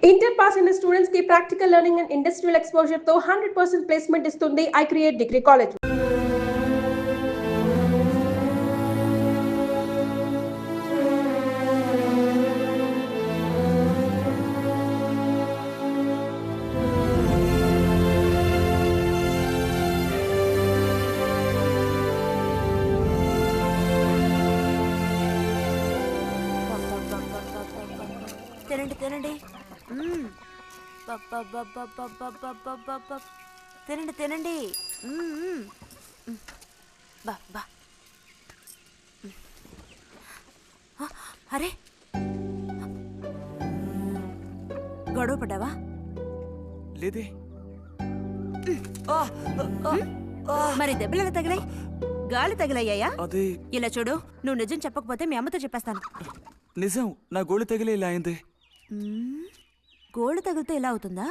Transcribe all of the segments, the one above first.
Inter pass అయిన students కి practical learning and industrial exposure తో 100% ప్లేస్మెంట్ ఇస్తుంది ఐ క్రియేట్ డిగ్రీ కాలేజ్. తినండి తినండి తినండి తినండి బా బా అరే గొడవ పడ్డావా? లేదే. మరి దెబ్బలు తగిలాయి? గాలి తగిలయ్యాయా? అదే. ఇలా చూడు, నువ్వు నిజం చెప్పకపోతే మీ అమ్మతో చెప్పేస్తాను. నిజం, నా గోళ్ళు తగిలే ఇలా అయింది. గోళ్ళు తగిలితే ఇలా అవుతుందా?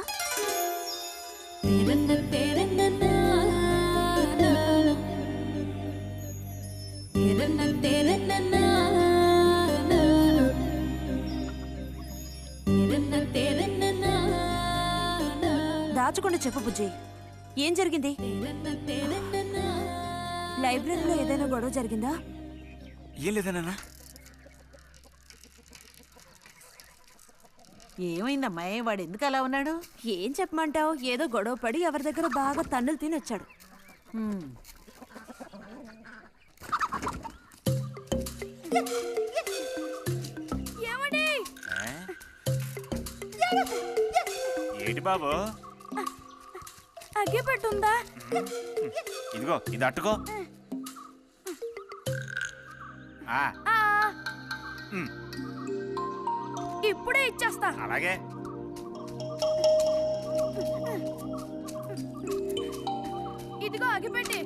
దాచకుండా చెప్పు బుజ్జి, ఏం జరిగింది? లైబ్రరీలో ఏదైనా గొడవ జరిగిందా? ఏం లేదన్నా. ఏమైందమ్మా, వాడు ఎందుకు అలా ఉన్నాడు? ఏం చెప్పమంటావు, ఏదో గొడవ పడి ఎవరి దగ్గర బాగా తన్నులు తిని వచ్చాడు. ఏంటి బాబు, అగ్గి పెట్టుందా? ఇదిగో ఇది అట్టుకో. ఇప్పుడే ఇచ్చేస్తా. అలాగే. ఇదిగో అగిపెట్టి.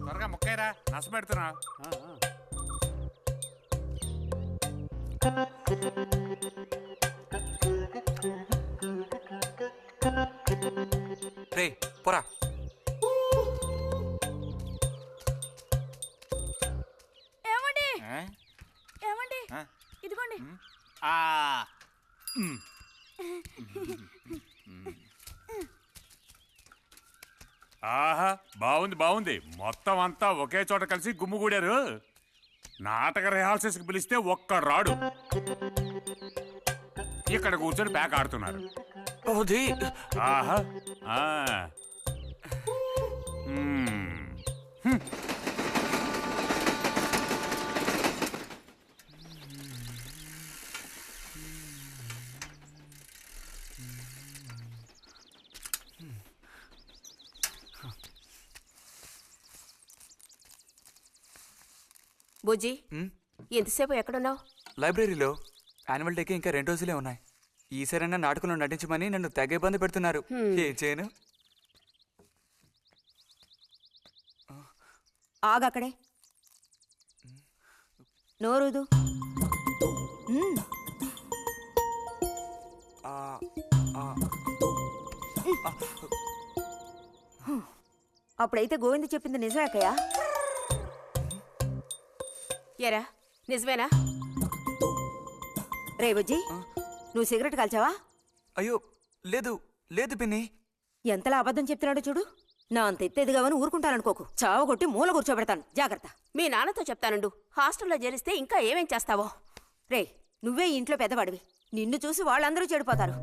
త్వరగా ముక్కైరా, నస పెడుతున్నా. రే పోరా. ఏమండి ఏమండి, ఇదిగోండి. ఆహా, బాగుంది బాగుంది. మొత్తం అంతా ఒకే చోట కలిసి గుమ్ముగూడారు. నాటక రిహార్సల్స్కి పిలిస్తే ఒక్క రాడు. ఇక్కడ కూర్చొని ప్యాక్ ఆడుతున్నారు. ఆహా. బుజ్జి, ఎంతసేపు ఎక్కడున్నావు? లైబ్రరీలో. యాన్యువల్ డేకి ఇంకా 2 రోజులే ఉన్నాయి. ఈసారైనా నాటకంలో నటించమని నన్ను తెగ ఇబ్బంది పెడుతున్నారు. ఏం చేయను? ఆగక్కడే, నోరుదు. అప్పుడైతే గోవింద చెప్పింది నిజమే అక్కయ్య? ఎరా నిజమేనా? రే బుజ్జి, నువ్వు సిగరెట్ కాల్చావా? అయ్యో లేదు లేదు పిన్ని. ఎంతలా అబద్ధం చెప్తున్నాడో చూడు. నా అంత ఎత్తేదిగావని ఊరుకుంటాననుకోకు. చావగొట్టి మూల కూర్చోబెడతాను, జాగ్రత్త. మీ నాన్నతో చెప్తానుండు, హాస్టల్లో చేరిస్తే ఇంకా ఏమేం చేస్తావో. రే, నువ్వే ఇంట్లో పెద్దవాడివి, నిన్ను చూసి వాళ్ళందరూ చెడిపోతారు.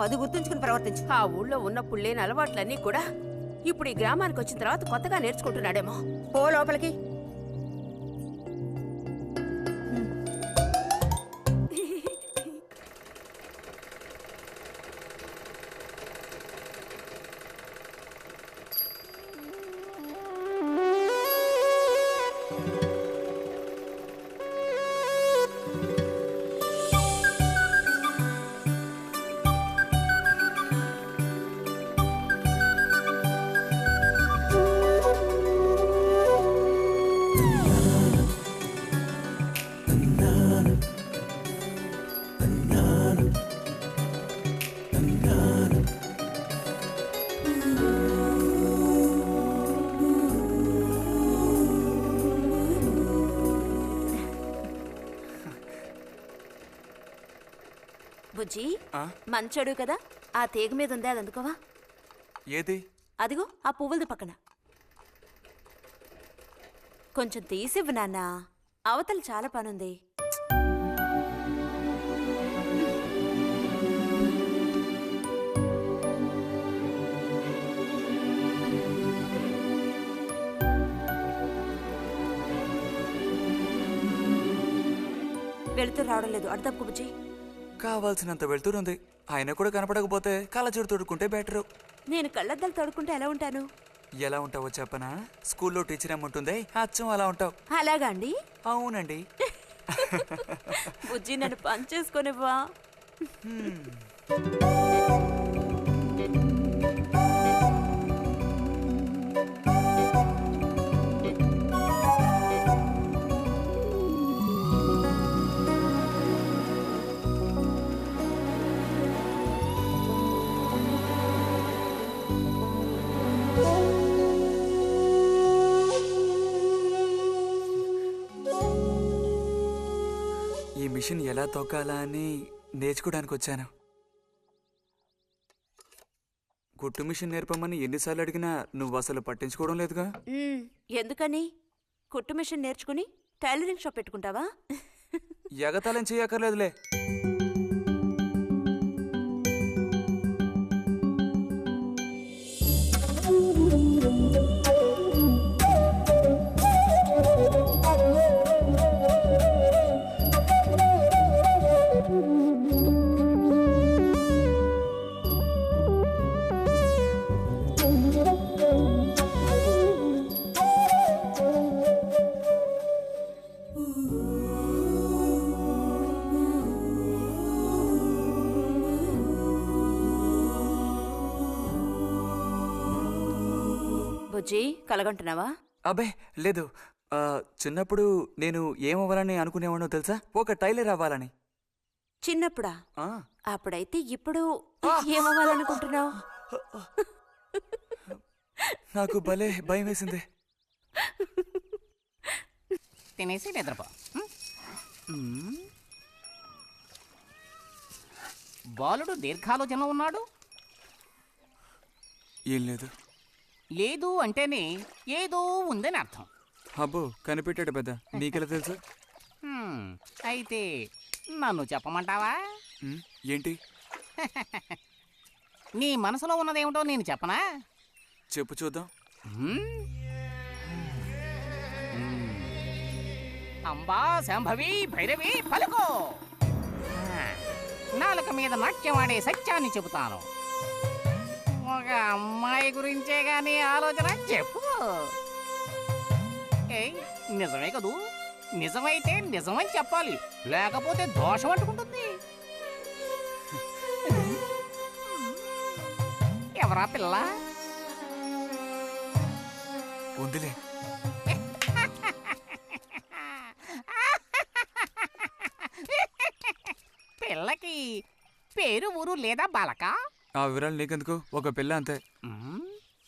అది గుర్తుంచుకుని ప్రవర్తించు. ఆ ఊళ్ళో ఉన్నప్పుడు లేని అలవాట్లన్నీ కూడా ఇప్పుడు ఈ గ్రామానికి వచ్చిన తర్వాత కొత్తగా నేర్చుకుంటున్నాడేమో. పో లోపలికి. బుజ్జి ఆ? మంచోడు కదా, ఆ తీగ మీద ఉందే అది అందుకోవా. ఏది? అదిగో ఆ పువ్వులది పక్కన. కొంచెం తీసివ్వు నాన్న, అవతల చాలా పనుంది. వెళుతూ రావడం లేదు, అర్థం బుజ్జి. కావాల్సినంత వెళ్తురుంది, ఆయన కూడా కనపడకపోతే కళ్ళజోడు తొడుక్కుంటే బెటరు. నేను కళ్ళద్దాలు తోడుకుంటే ఎలా ఉంటాను? ఎలా ఉంటావో చెప్పనా? స్కూల్లో టీచర్ ఏమంటుంది, అచ్చం అలా ఉంటావు. అలాగా అండి? అవునండి. బుజ్జి నన్ను పని చేసుకొనివ్వా. ఈ మిషన్ ఎలా తొక్కాలా అని నేర్చుకోవడానికి వచ్చాను. కుట్టు మిషన్ నేర్పమని ఎన్నిసార్లు అడిగినా నువ్వు అసలు పట్టించుకోవడం లేదుగా. ఎందుకని? కుట్టు మిషన్ నేర్చుకుని టైలరింగ్ షాప్ పెట్టుకుంటావా? ఎగతాళం చేయక్కర్లేదులే. బుజ్జి కలగంటున్నావా? అబ్బే లేదు. చిన్నప్పుడు నేను ఏమవ్వాలని అనుకునేవాడో తెలుసా? ఒక టైలర్ అవ్వాలని. చిన్నప్పుడా? ఆ, అప్పుడైతే ఇప్పుడు ఏమవ్వాలనుకుంటున్నావు? నాకు భలే భయం వేసింది. తినేసి నిద్రపో. బాలుడు దీర్ఘాలోచనలో ఉన్నాడు. ఏం లేదు. లేదు అంటేనే ఏదో ఉందని అర్థం. అబ్బో కనిపెట్టాడు పెద్ద. నీకెలా తెలుసు? అయితే నన్ను చెప్పమంటావా? ఏంటి? నీ మనసులో ఉన్నదేమిటో నేను చెప్పనా? చెప్పు చూద్దాం. అంబా శాంభవి భైరవి పలుకో. నాలుక మీద నాట్యమాడే సత్యాన్ని చెబుతాను. ఒక అమ్మాయి గురించే గాని ఆలోచన చెప్పు. ఏయ్ నిజమే కదూ? నిజమైతే నిజమని చెప్పాలి, లేకపోతే దోషం అంటుకుంటుంది. ఎవరా పిల్ల? ఉందిలే. పిల్లకి పేరు ఊరు లేదా బాలక? ఆ వివరాలు నీకెందుకు? ఒక పిల్ల అంతే.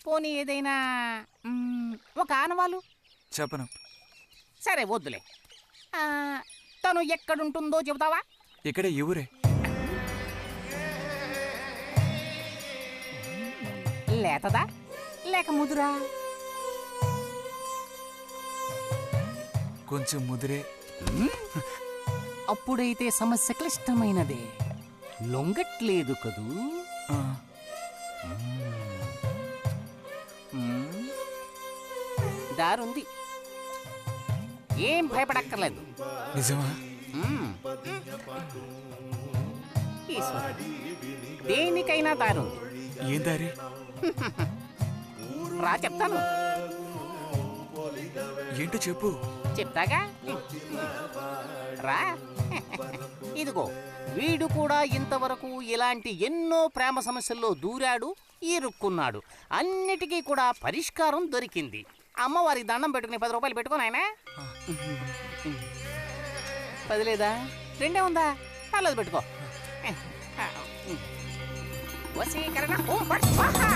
పోనీ ఏదైనా ఒక ఆనవాలు? చెప్పను. సరే వద్దులే. తను ఎక్కడుంటుందో చెబుతావా? ఇక్కడే ఈ ఊరే. లేతదా లేక ముదురా? కొంచెం ముదిరే. అప్పుడైతే సమస్య క్లిష్టమైనదే. లొంగట్లేదు కదూ? ఆ, దారుంది, ఏం భయపడక్కర్లేదు. నిజమా? ఈశ్వరుడు, దేనికైనా దారుంది. ఏం దారి? రా చెప్తాను. ఏంటో చెప్పు. చెప్తాగా, రా. ఇదిగో వీడు కూడా ఇంతవరకు ఇలాంటి ఎన్నో ప్రేమ సమస్యల్లో దూరాడు, ఇరుక్కున్నాడు. అన్నిటికీ కూడా పరిష్కారం దొరికింది. అమ్మవారికి దండం పెట్టుకుని 10 రూపాయలు పెట్టుకో నాయనా. 10 లేదా? 2 ఉందా? పర్లేదు పెట్టుకో. వశీకరణ ఓం ఫట్ స్వాహా.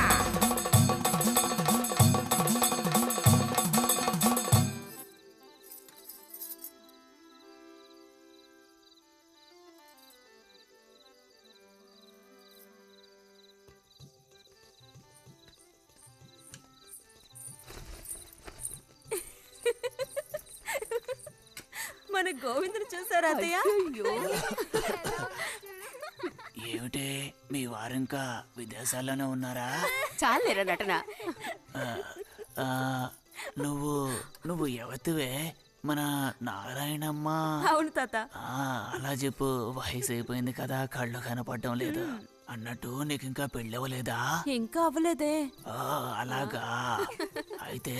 మన గోవిందుని చూసారా అత్తయ్య? ఏమిటే మీ వారింకా విదేశాల్లోనే ఉన్నారా? చాలేరా నటన. ఆ, నువ్వు నువ్వు ఎవతివే? మన నారాయణమ్మ. అవును తాత. అలా చెప్పు. వయసు అయిపోయింది కదా, కళ్ళు కనపడటం లేదు. అన్నట్టు నీకు ఇంకా పెళ్ళవలేదా? ఇంకా అవ్వలేదే. అలాగా. అయితే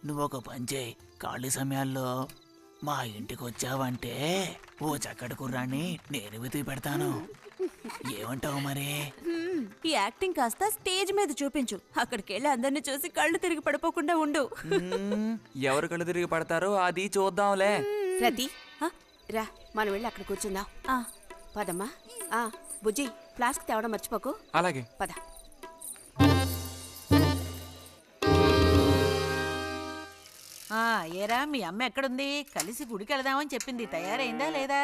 నువ్వు ఒక పని చేయి. ఖాళీ సమయాల్లో మా ఇంటికి వచ్చావంటే ఓ చక్కటి కుర్రాన్ని నేను వెతికి పెడతాను. ఏమంటావు మరి? ఈ యాక్టింగ్ కాస్త స్టేజ్ మీద చూపించు. అక్కడికి వెళ్ళి అందరిని చూసి కళ్ళు తిరిగి పడిపోకుండా ఉండు. ఎవరు కళ్ళు తిరిగి పడతారో అది చూద్దాంలే. రతి రా, మనం వెళ్ళి అక్కడ కూర్చుందాం. పదమ్మా. బుజ్జి, ఫ్లాస్క్ తేవడం మర్చిపోకు. అలాగే. పద. ఏరా మీ అమ్మ ఎక్కడుంది? కలిసి గుడికి వెళదామని చెప్పింది. తయారైందా లేదా?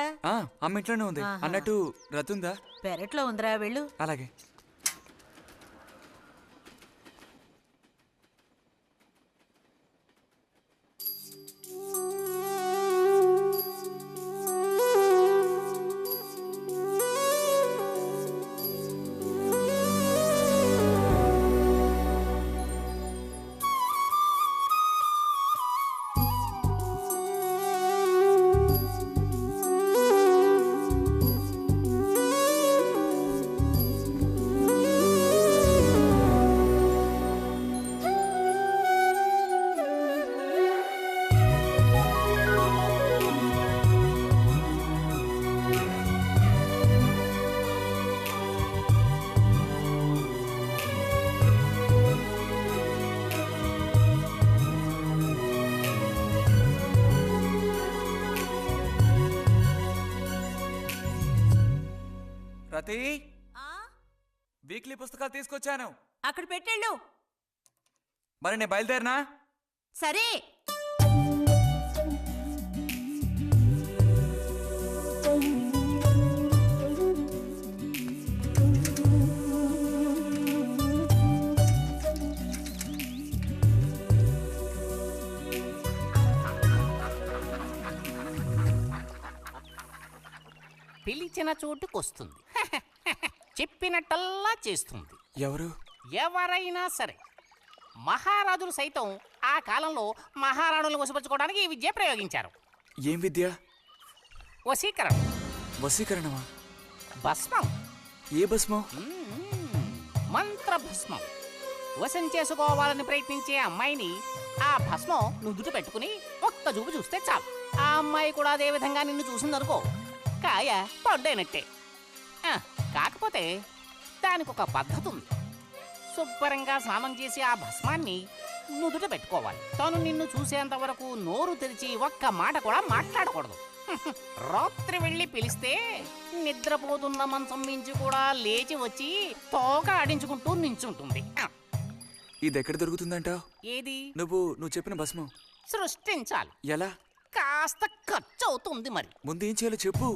అమ్మ ఇంట్లోనే ఉంది. అన్నట్టు రతుందా? పెరట్లో ఉందిరా, వెళ్ళు. అలాగే. రతి, వీక్లీ పుస్తకాలు తీసుకొచ్చాను. అక్కడ పెట్టేళ్ళు. మరి నేను బయలుదేరినా? సరే. పిలిచిన చోటుకొస్తుంది. చెప్పినట్టల్లా చేస్తుంది. ఎవరు? ఎవరైనా సరే. మహారాజులు సైతం ఆ కాలంలో మహారాణులను వశపరచుకోవడానికి ఈ విద్య ప్రయోగించారు. ఏం విద్య? వశీకరణం. వశీకరణమా? భస్మం. ఏ భస్మం? మంత్ర భస్మం. వశం చేసుకోవాలని ప్రయత్నించే అమ్మాయిని ఆ భస్మం నుదుట పెట్టుకుని ఒక్క చూపు చూస్తే చాలు. ఆ అమ్మాయి కూడా అదే విధంగా నిన్ను చూసిందనుకో, కాయ పడ్డైనట్టే. కాకపోతే దానికి ఒక పద్ధతి ఉంది. శుభ్రంగా స్నానం చేసి ఆ భస్మాన్ని నుదుట పెట్టుకోవాలి. తను నిన్ను చూసేంత వరకు నోరు తెరిచి ఒక్క మాట కూడా మాట్లాడకూడదు. రాత్రి వెళ్ళి పిలిస్తే నిద్రపోతున్న మంచం మించి కూడా లేచి వచ్చి తోక ఆడించుకుంటూ నించుంటుంది. ఇది ఎక్కడ దొరుకుతుందంటావు? ఏది? నువ్వు చెప్పిన భస్మం సృష్టించాలి. ఎలా? కాస్త ఖర్చు అవుతుంది. మరి ముందు ఏం చేయాలో చెప్పు.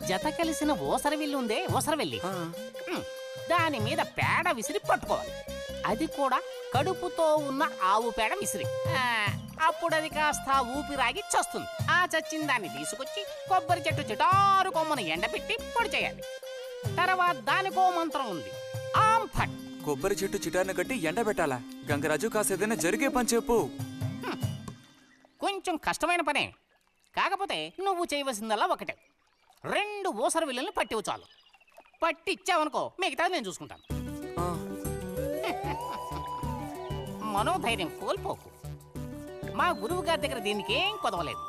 జత కలిసిన ఓసరవిల్లు ఉందే, ఓసరవెల్లి, దాని మీద పేడ విసిరి పట్టుకోవాలి. అది కూడా కడుపుతో ఉన్న ఆవు పేడ విసిరి. అప్పుడు అది కాస్త ఊపిరాగి చస్తుంది. ఆ చచ్చిన దాన్ని తీసుకొచ్చి కొబ్బరి చెట్టు చిటారు కొమ్మను ఎండపెట్టి పొడి చేయాలి. తర్వాత దానికో మంత్రం ఉంది, ఆంఫట్. కొబ్బరి చెట్టు చిటార్ను కట్టి ఎండబెట్టాలా? గంగరాజు కాసేదైనా జరిగే పని చెప్పు. కొంచెం కష్టమైన పనే. కాకపోతే నువ్వు చేయవలసిందల్లా ఒకటే, 2 ఊసర విల్లుల్ని పట్టివు చాలు. పట్టిచ్చావనుకో, మిగతాది నేను చూసుకుంటాను. మనోధైర్యం కోల్పోకు. మా గురువు గారి దగ్గర దీనికి ఏం కొదవలేదు.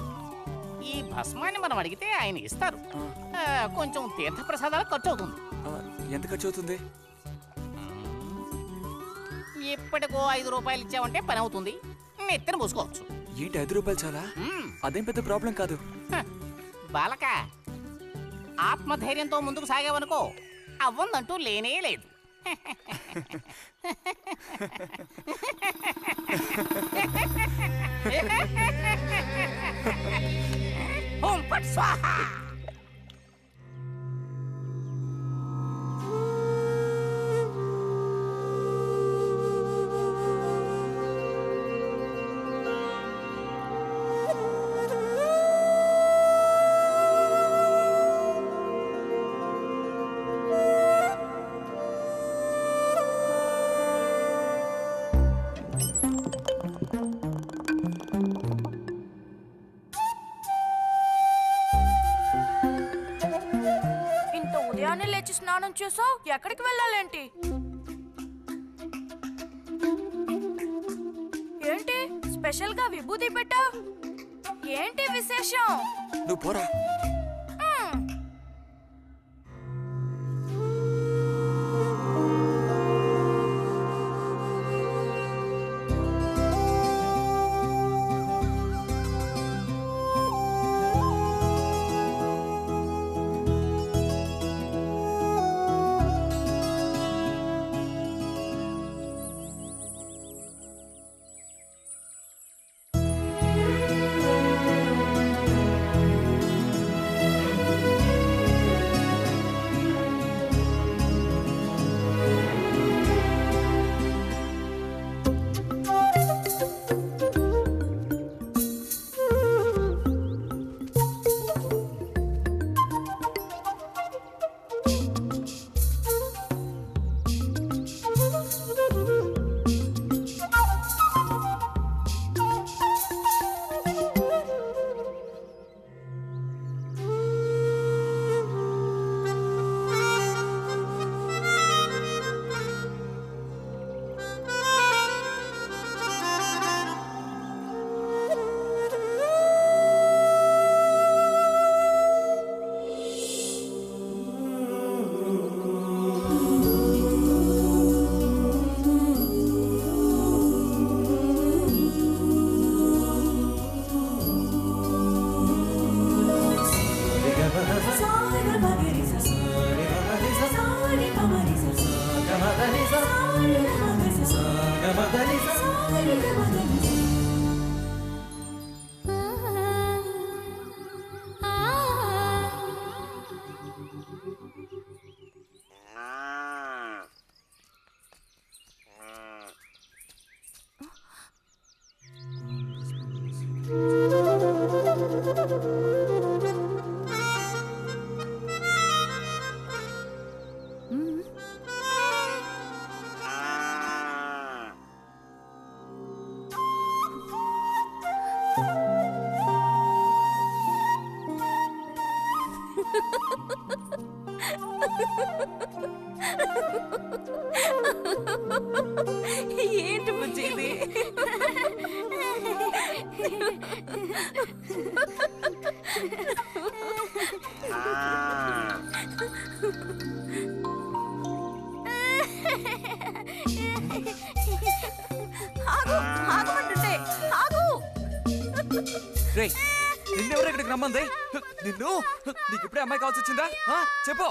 ఈ భస్మాన్ని మనం అడిగితే ఆయన ఇస్తారు. కొంచెం తీర్థప్రసాదాలకు ఖర్చు అవుతుంది. ఎంత ఖర్చు అవుతుంది? ఇప్పటికో 5 రూపాయలు ఇచ్చావంటే పని అవుతుంది. నెత్తిన పోసుకోవచ్చు. ఏంటి 5 రూపాయలు చాలా? అదేం పెద్ద ప్రాబ్లం కాదు. బాలక, ఆత్మధైర్యంతో ముందుకు సాగావనుకో, అవ్వందంటూ లేనే లేదు. ఓం ఫట్ స్వాహా. ఉదయాన్నే లేచి స్నానం చేసావు, ఎక్కడికి వెళ్ళాలేంటి? ఏంటి స్పెషల్ గా విభూతి పెట్టావు? ఏంటి విశేషం? నువ్వు పోరా. ఏంటి బుజ్జి ఇది? ఆగమంటుంటే ఆగు. రేయ్, నిన్నెవరు ఇక్కడికి రమ్మంది? నిన్ను నీకు ఇప్పుడే అమ్మాయి కావాల్సి వచ్చిందా? చెప్పు.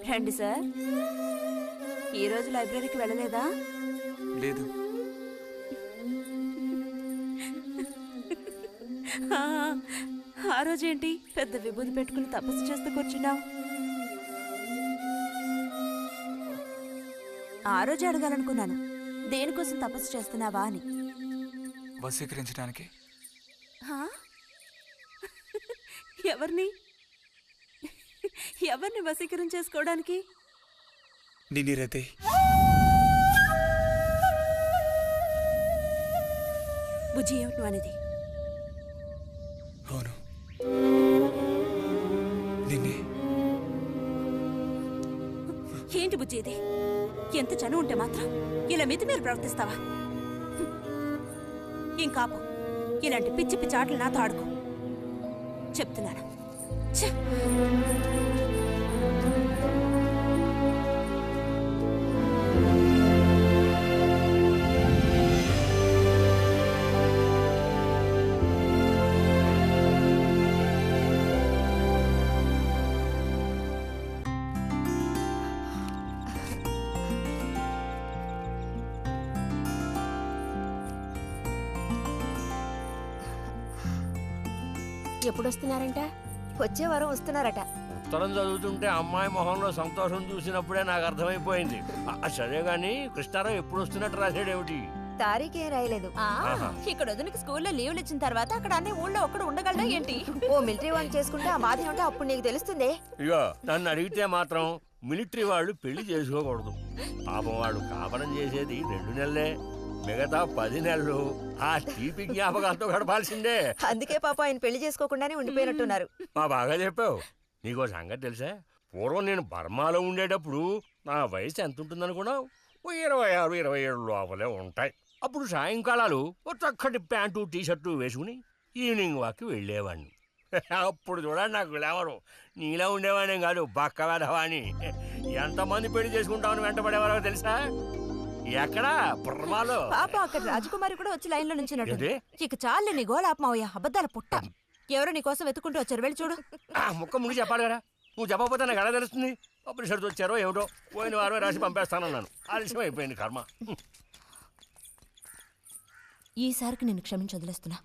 రండి సార్. ఈరోజు లైబ్రరీకి వెళ్ళలేదా? లేదు. ఆ రోజేంటి పెద్ద విభూతి పెట్టుకుని తపస్సు చేస్తూ కూర్చున్నావు? ఆ రోజు అడగాలనుకున్నాను, దేనికోసం తపస్సు చేస్తున్నావా అని. వశీకరించడానికి. ఎవరిని ఎవరిని వశీకరణ చేసుకోవడానికి? నిన్నిరైతే బుజ్జి, ఏమిటి అనేది? అవును, నిన్నే. ఏంటి బుజ్జి ఇది? ఎంత చనువు ఉంటే మాత్రం ఇలా మితిమీరి ప్రవర్తిస్తావా? ఇంకాపు, ఇలాంటి పిచ్చి పిచ్చి ఆటలు నాతో ఆడుకో చెప్తున్నాను. ఎప్పుడొస్తున్నారంట? వచ్చే వారం వస్తున్నారట. ఉత్తరం చదువుతుంటే అమ్మాయి మొహంలో సంతోషం చూసినప్పుడే నాకు అర్థమైపోయింది. సరే గాని కృష్ణారావు ఎప్పుడు వస్తున్నట్టు రాశాడేమిటి? తారీఖే రాయలేదు. ఇక్కడ వదినకి స్కూల్లో లీవ్లు ఇచ్చిన తర్వాత అక్కడ అన్ని ఊళ్ళో ఒక్కడు ఉండగలడా ఏంటి? ఓ మిలిటరీ వాడిని చేసుకుంటే ఆ బాధ ఏమిటో అప్పుడు నీకు తెలుస్తుంది. ఇగో నన్ను అడిగితే మాత్రం మిలిటరీ వాళ్ళు పెళ్లి చేసుకోకూడదు. పాపం వాళ్ళు కాపురం చేసేది 2 నెలలే, మిగతా 10 నెలలు ఆ తీపి జ్ఞాపకాలతో గడపాల్సిందే. అందుకే పాప ఆయన పెళ్లి చేసుకోకుండానే ఉండిపోయినట్టున్నారు. మా బాగా చెప్పావు. నీకో సంగతి తెలుసా? పూర్వం నేను బర్మాలో ఉండేటప్పుడు నా వయసు ఎంత ఉంటుందనుకున్నావు? 26-27 లోపలే ఉంటాయి. అప్పుడు సాయంకాలాలు ఓ చక్కటి ప్యాంటు టీషర్టు వేసుకుని ఈవినింగ్ వాక్కి వెళ్ళేవాడిని. అప్పుడు చూడండి నాకు గ్లామరు. నీలా ఉండేవాడిని కాదు, బక్క వెధవాని. ఎంతమంది పెళ్లి చేసుకుంటామని వెంటపడేవారో తెలుసా? ఎక్కడా? బర్మాలో. పాప అక్కడ రాజకుమారి కూడా వచ్చి లైన్లో నుంచినట్టు. ఏంటి? ఇక చాలు నీ గోలాపమావయ్య, అబద్ధాల పుట్ట. ఎవరో నీ కోసం వెతుకుంటూ వచ్చారు, వెళ్ళి చూడు. ఆ ముక్క ముందు చెప్పాలి కదా. నువ్వు చెప్పకపోతే నాకు ఎలా తెలుస్తుంది? పబ్లిషర్స్ వచ్చారో ఏమిటో, పోయిన వారమే రాసి పంపేస్తానన్నాను. ఆలస్యం అయిపోయింది కర్మ. ఈసారికి నిన్ను క్షమించి వదిలేస్తున్నా.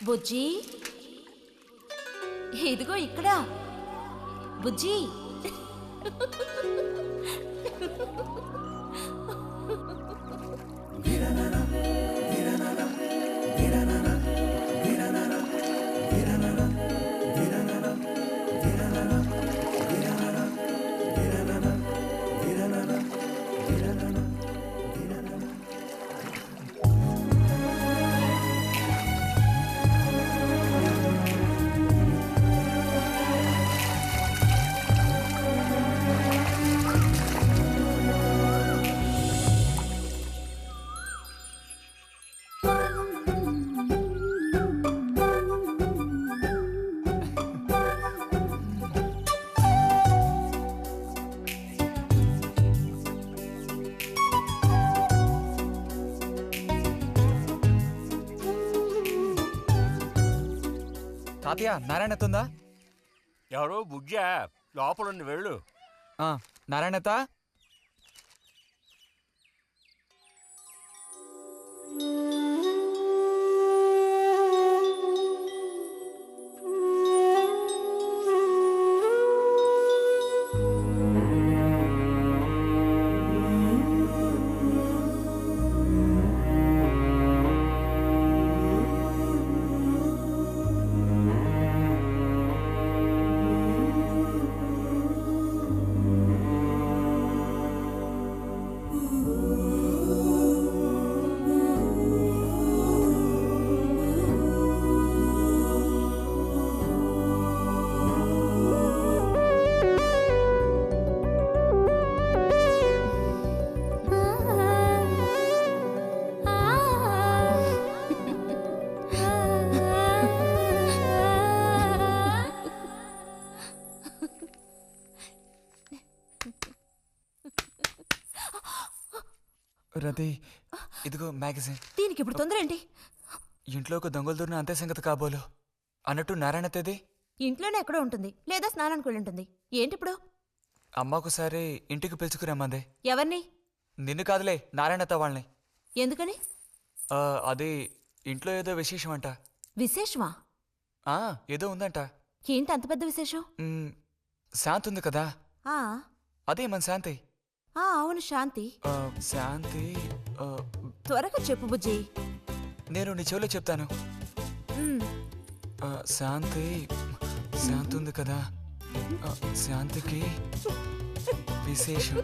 బుజ్జి, ఇదిగో ఇక్కడ. బుజ్జి, తాతయ్య నారాయణతుందా? ఎవరు? బుజ్జా లోపలుండి వెళ్ళు. నారాయణత, రతి, ఇదిగో మ్యాగజైన్. దీనికి ఇప్పుడు తొందర ఏంటి? ఇంట్లో ఒక దొంగలు దూరిన అంతే సంగతి కాబోలు. అన్నట్టు నారాయణతేది? ఇంట్లోనే ఎక్కడో ఉంటుంది, లేదా స్నానానికి వెళ్ళి ఉంటుంది. ఏంటి ఇప్పుడు? అమ్మకుసారి ఇంటికి పిలుచుకురమ్మంది. ఎవరిని? నిన్ను కాదులే, నారాయణత వాళ్ళని. ఎందుకని? అది ఇంట్లో ఏదో విశేషం అంట. విశేషమా? ఏదో ఉందంట. ఏంటి అంత పెద్ద విశేషం? శాంతి ఉంది కదా, ఆ అదే మన శాంతి. అవును, శాంతి. శాంతి త్వరగా చెప్పు బుజ్జి. నేను నీ చెవిలో చెప్తాను. శాంతి శాంతి ఉంది కదా, శాంతికి విశేషం.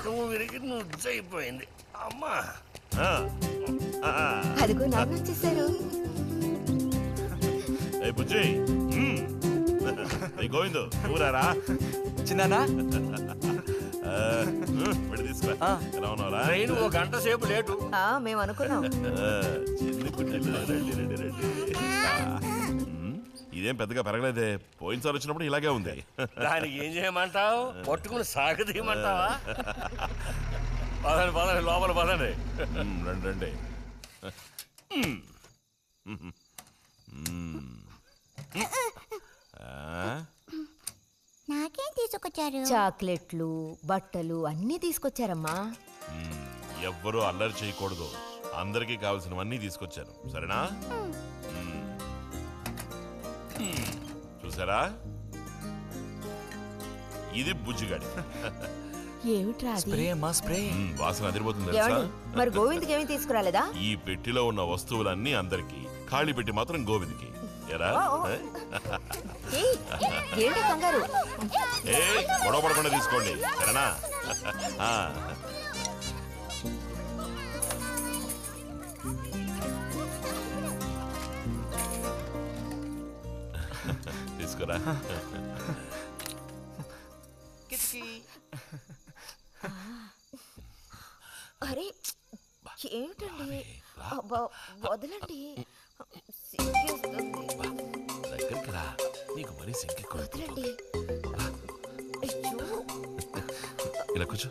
నడుము విరిగి నుజ్జైపోయింది అమ్మా. ఆ, ఆ. అదిగో నాన్న వచ్చేసారు. ఏ బుజ్జి, ఏ గోవిందు ఊరారా చిన్నానా వెళ్ళి తీసుకురా. ఎలా ఉన్నావురా? ట్రైన్ 1 గంట సేపు లేటు. మేము అనుకున్నాం. చిన్ని కుట్టెలు, రండి రండి రండి. ఇదేం పెద్దగా పెరగలేదే, పోయినసారి వచ్చినప్పుడు ఇలాగే ఉంది. దానికి ఏం చేయమంటావు? పట్టుకుని సాగదీయమంటావా? పదండి పదండి, లోపల పదండి. రండి రండి. నాకేం తీసుకొచ్చారు? చాక్లెట్లు, బట్టలు అన్నీ తీసుకొచ్చారమ్మా. ఎవ్వరూ అల్లరి చేయకూడదు. అందరికీ కావాల్సినవన్నీ తీసుకొచ్చాను, సరేనా? చూసారా, ఇది బుజ్జిగాడి. ఏమిట్రా అది? స్ప్రే అమ్మా స్ప్రే. వాసన అదిరిపోతుంది తెలుసా? ఏమండి, మరి గోవింద్కి ఏమీ తీసుకురాలేదా? ఈ పెట్టిలో ఉన్న వస్తువులన్నీ అందరికి, ఖాళీ పెట్టి మాత్రం గోవింద్కి. ఎరా ఏయ్, ఏంటి కంగారు? గొడవ పడకుండా తీసుకోండి, సరేనా? తీసుకురా. అరే ఏమిటండి, వదలండి. దగ్గరికి రా, నీకు మరీ సింకెక్కువ. వదలండి. ఇలా కూర్చో.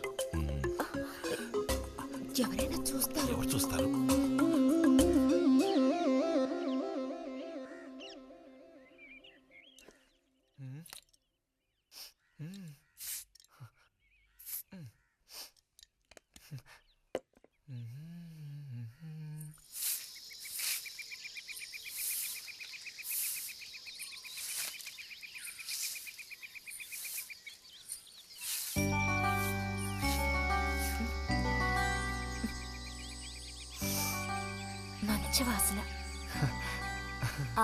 ఎవరైనా చూస్తారు. ఎవరు చూస్తారు? మంచి వాసన.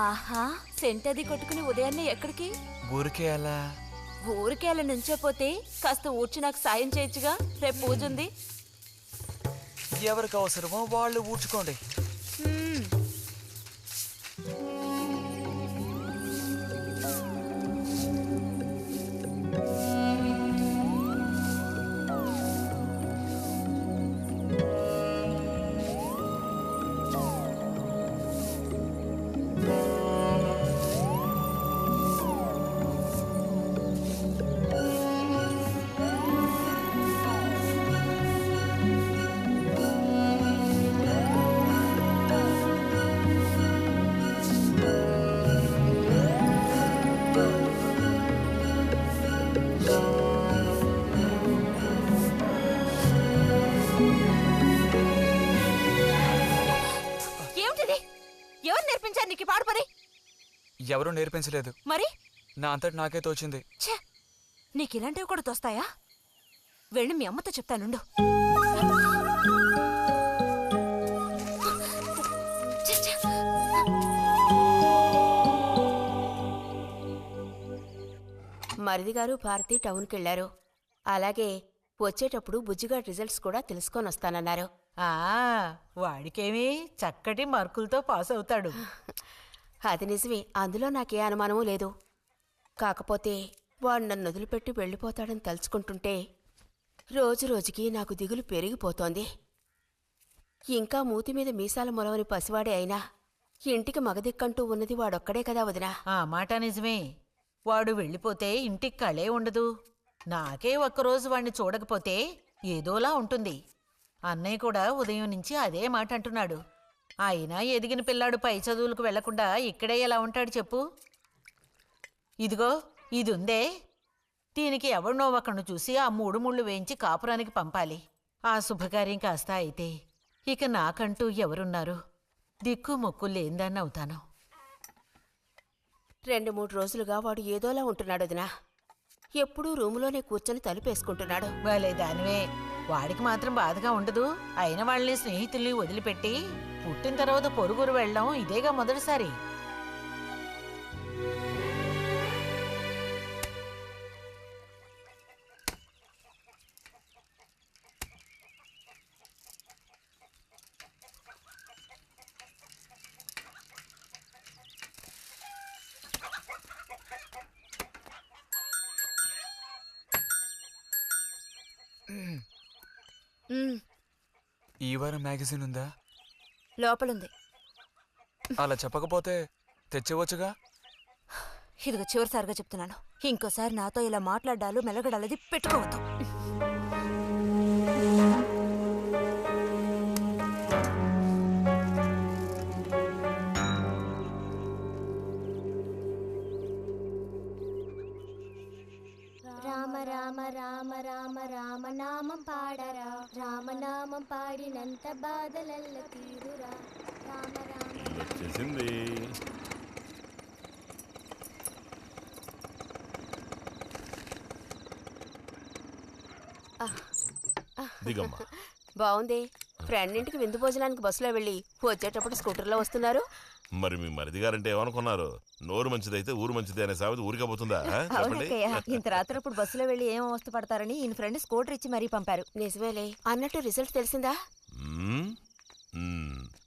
ఆహా, సెంట్ అది కొట్టుకుని ఉదయాన్నే ఎక్కడికి? ఊరికే అలా. ఊరికే అలా నుంచోపోతే కాస్త ఊడ్చి నాకు సాయం చేయొచ్చుగా, రేపు పూజ ఉంది. ఎవరికి అవసరమో వాళ్ళు ఊడ్చుకోండి. ఎవరూ నేర్పించలేదు. మరి నా అంతటి నాకే తోచింది. నీకు ఇలాంటివి కూడా తోస్తాయా? వెళ్ళి మీ అమ్మతో చెప్తానుండు. మరిది గారు భారతి టౌన్కి వెళ్లారు. అలాగే వచ్చేటప్పుడు బుజ్జిగాడి రిజల్ట్స్ కూడా తెలుసుకొని వస్తానన్నారు. వాడికేమీ చక్కటి మార్కులతో పాస్ అవుతాడు. అది నిజమే, అందులో నాకే అనుమానమూ లేదు. కాకపోతే వాడు నన్ను వదిలిపెట్టి వెళ్ళిపోతాడని తలుచుకుంటుంటే రోజు రోజుకి నాకు దిగులు పెరిగిపోతోంది. ఇంకా మూతి మీద మీసాల మొలవని పసివాడే అయినా ఇంటికి మగదిక్కంటూ ఉన్నది వాడొక్కడే కదా వదినా. ఆ మాట నిజమే. వాడు వెళ్ళిపోతే ఇంటికి కళే ఉండదు. నాకే ఒక్కరోజు వాణ్ణి చూడకపోతే ఏదోలా ఉంటుంది. అన్నయ్య కూడా ఉదయం నుంచి అదే మాట అంటున్నాడు. అయినా ఎదిగిన పిల్లాడు పై చదువులకు వెళ్లకుండా ఇక్కడే ఎలా ఉంటాడు చెప్పు? ఇదిగో ఇది ఉందే, దీనికి ఎవరినో ఒకను చూసి ఆ 3 ముళ్ళు వేయించి కాపురానికి పంపాలి. ఆ శుభకార్యం కాస్త అయితే ఇక నాకంటూ ఎవరున్నారు? దిక్కు మొక్కు లేందాన్ని అవుతాను. 2-3 రోజులుగా వాడు ఏదోలా ఉంటున్నాడు వదినా. ఎప్పుడూ రూములోనే కూర్చొని తలుపేసుకుంటున్నాడు. వాలే దానివే, వాడికి మాత్రం బాధగా ఉండదు. అయిన వాళ్ళని స్నేహితుల్ని వదిలిపెట్టి పుట్టిన తర్వాత పొరుగురు వెళ్ళడం ఇదేగా మొదటిసారి. ఈ వారం మ్యాగజైన్ ఉందా? లోపలుంది. అలా చెప్పకపోతే తెచ్చేవచ్చుగా. ఇదిగో చివరిసారిగా చెప్తున్నాను, ఇంకోసారి నాతో ఇలా మాట్లాడాలు మెలగడాలది పెట్టుకోవద్దు. రామ రామ రామ రామ రామ నామం పాడరా, రామనామం పాడినంత బాధలల్ల తీరురా. రామ రామ వచ్చేసింది. దిగమ్మా. బాగుంది. ఫ్రెండ్ ఇంటికి విందు భోజనానికి బస్సులో వెళ్ళి వచ్చేటప్పుడు స్కూటర్లో వస్తున్నారు. మరి మీ మరిది గారంటే ఏమనుకున్నారు? నోరు మంచిదైతే ఊరు మంచిది అనే సామెత ఊరికపోతుందా? చెప్పండి. ఇంత రాత్రప్పుడు బస్సులో వెళ్ళి ఏం అవస్థ పడతారని ఈయన ఫ్రెండ్ స్కూటర్ ఇచ్చి మరీ పంపారు. నిజమేలే. అన్నట్టు రిజల్ట్ తెలిసిందా?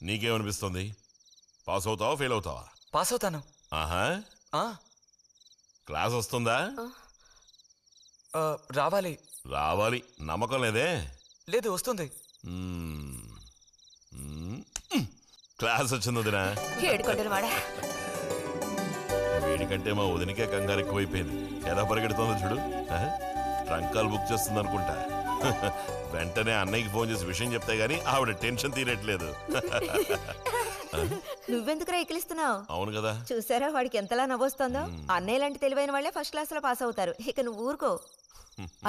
నీకేమనిపిస్తుంది? పాస్ అవుతావా ఫెయిల్ అవుతావా? పాస్ అవుతాను. ఆహా. క్లాస్ వస్తుందా? రావాలి. రావాలి. నమ్మకం లేదే? లేదు, వస్తుంది. క్లాస్ వచ్చింది వదినా. వీడికంటే మా వదినకే కంగారు ఎక్కువైపోయింది. ఎలా పరిగెడుతుందో చూడు. ట్రంకాలు బుక్ చేస్తుంది అనుకుంటా. వెంటనే అన్నయ్యకి ఫోన్ చేసి విషయం చెప్తే గానీ ఆవిడ టెన్షన్ తీరట్లేదు. నువ్వెందుకురా ఎక్కిలిస్తున్నావు? అవును కదా. చూసారా వాడికి ఎంతలా నవ్వొస్తుందో. అన్నయ్య లాంటి తెలివైన వాళ్ళే ఫస్ట్ క్లాస్ లో పాస్ అవుతారు. ఇక నువ్వు ఊరుకో.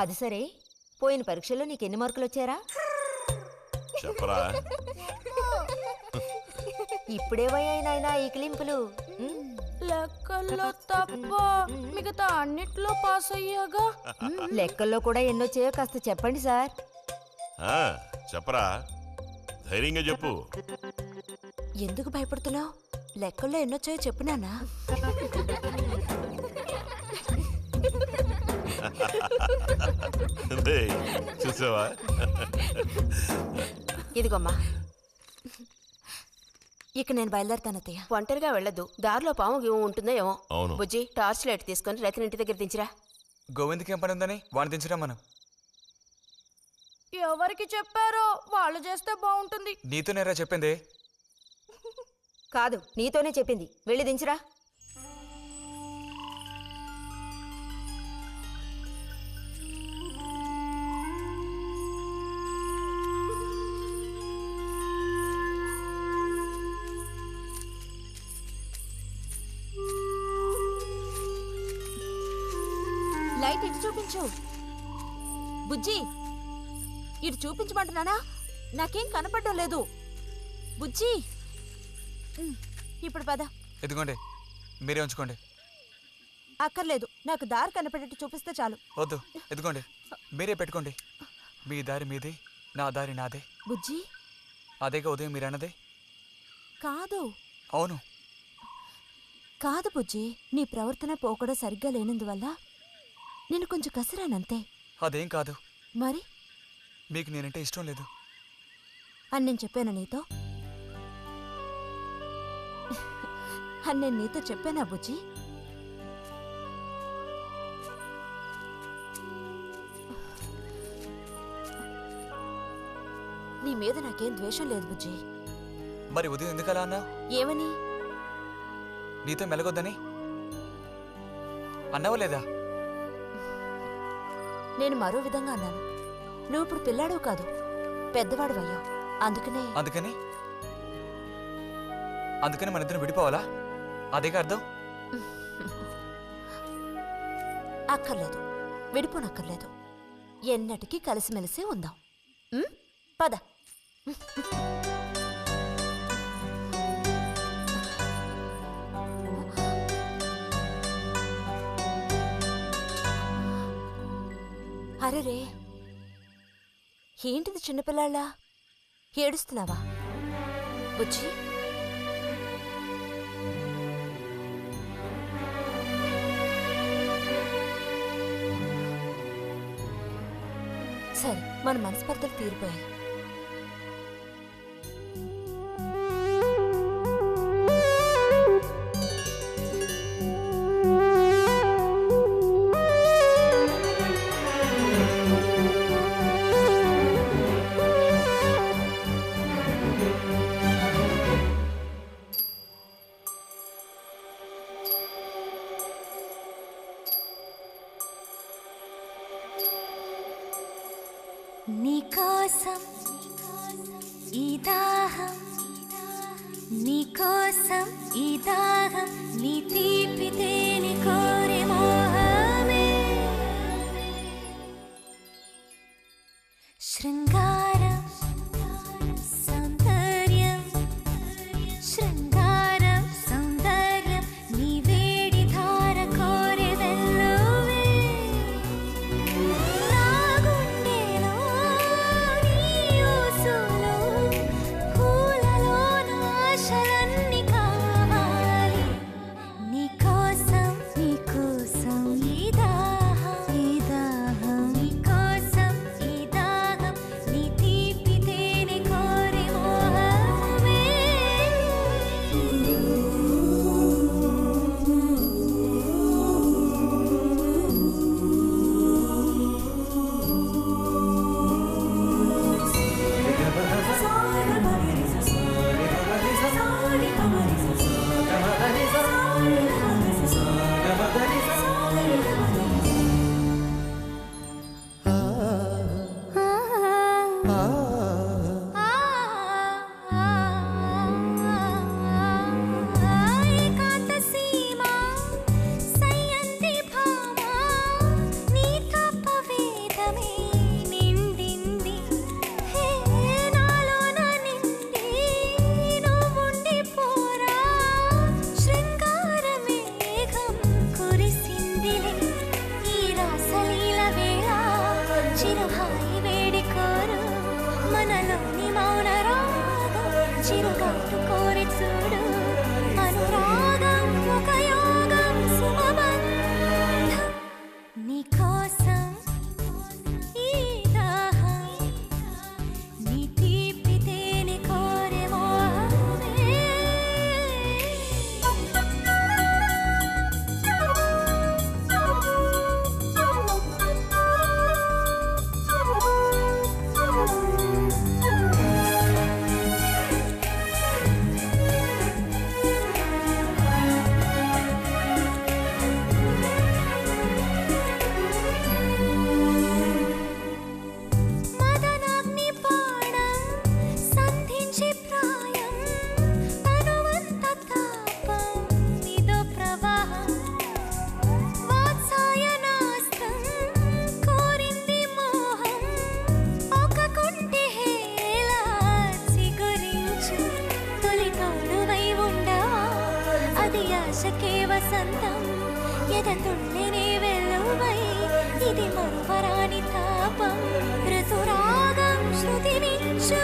అది సరే, పోయిన పరీక్షల్లో నీకు ఎన్ని మార్కులు వచ్చారా? చెప్పరా. ఇప్పుడేవయ్యాయినా ఈ క్లింపులు? లెక్కల్లో తప్ప మిగతా అన్నిట్లో పాస్ అయ్యాగా. లెక్కల్లో కూడా ఎన్నొచ్చాయో కాస్త చెప్పండి సార్. చెప్పరా, ధైర్యంగా చెప్పు. ఎందుకు భయపడుతున్నావు? లెక్కల్లో ఎన్నొచ్చాయో చెప్పు నాన్నా. చూసావా? ఇదిగోమ్మా. ఇక నేను బయలుదేరుతాను అత్తయ్య. ఒంటరిగా వెళ్ళదు. దారిలో పాము గీము ఉంటుందో ఏమో. అవును. బుజ్జి, టార్చ్ లైట్ తీసుకొని రైతుని ఇంటి దగ్గర దించిరా. గోవింద్కి ఏం పని ఉందని వాడిని దించరా మనం. ఎవరికి చెప్పారో వాళ్ళు చేస్తే బాగుంటుంది. నీతోనేరా చెప్పింది. కాదు, నీతోనే చెప్పింది. వెళ్ళి దించరా. లైట్ ఇటు చూపించు. బుజ్జి, ఇటు చూపించమంటున్నానా? నాకేం కనపడడం లేదు. బుజ్జి, ఇప్పుడు పద. ఎదుగోండి, మీరే ఉంచుకోండి. అక్కర్లేదు, నాకు దారి కనపడేట్టు చూపిస్తే చాలు. వద్దు, ఎదుగోండి, మీరే పెట్టుకోండి. మీ దారి మీది, నా దారి నాదే. బుజ్జి, అదేగా ఉదయం మీరు అన్నదే. కాదు. అవును. కాదు బుజ్జి, నీ ప్రవర్తన పోకడ సరిగ్గా లేనందువల్ల నేను కొంచెం కసిరానంతే. అదేం కాదు. మరి మీకు నేనంటే ఇష్టం లేదు అని నేను చెప్పాను నీతో? అని నేను నీతో చెప్పానా బుజ్జి? నీ మీద నాకేం ద్వేషం లేదు బుజ్జి. మరి ఉదయం ఎందుకలా అన్నా? ఏమని? నీతో మెలగొద్దని అన్నావా లేదా? నేను మరో విధంగా అన్నాను. నువ్వు ఇప్పుడు పిల్లాడు కాదు, పెద్దవాడు అయ్యావు. అందుకని మన ఇద్దరం విడిపోవాలా? అదేగా అర్థం? అక్కర్లేదు, విడిపోనక్కర్లేదు. ఎన్నటికీ కలిసిమెలిసి ఉందాం. పద. అరెరే, ఏంటిది చిన్నపిల్లాళ్ళ ఏడుస్తున్నావా బుజ్జి? సరే, మన మనస్పర్ధలు తీరిపోయాయి. నీకోసం ఈ దాహం, నీకోసం ఈ దాహం, నీ తీపి తేనె కోరే మోహమే. శృంగారం సౌందర్యం, శృంగారం సౌందర్యం, నీ వేడి ధార కోరే వెల్లువే. నా గుండెలో నీ ఊసులో, పూలలో నా ఆశలన్నీ కావాలి. నీకోసం నీకోసం ఈ దాహం, ఈ దాహం, నీకోసం ఈ దాహం, నీ తీపి తేనె కోరే మోహమే. ఏకాంత సీమ సయ్యంది భామ, నీ తపవేదమే నిండింది. హే నాలోన నిండి నువ్వుండి పోరా, శృంగార మేఘం కురిసిందిలే. ఈ రాసలీల వేళ చిరుహాయి వేడి కోరు, మనలోని మౌన రాగం చిరుగాటు కోరి చూడు. అనురాగం ఒక యోగం సుమబంధం, నీకోసం ఈ దాహం, నీ తీపి తేనె కోరే మోహమే. మదనాగ్ని పాడం సంధించి ప్రాయం, తనువంత తాపం ఇదో ప్రవాహం. వాత్సాయనాస్తం కోరింది మోహం, ఒక కుంటి హేళ చిగురించు. తొలి తోడువై ఉండవా, అది ఆశకే వసంతం. ఎదతుళ్ళనే వెల్లువై, ఇది మరువరాని తాపం. ఋతురాగం శృతినిచ్చు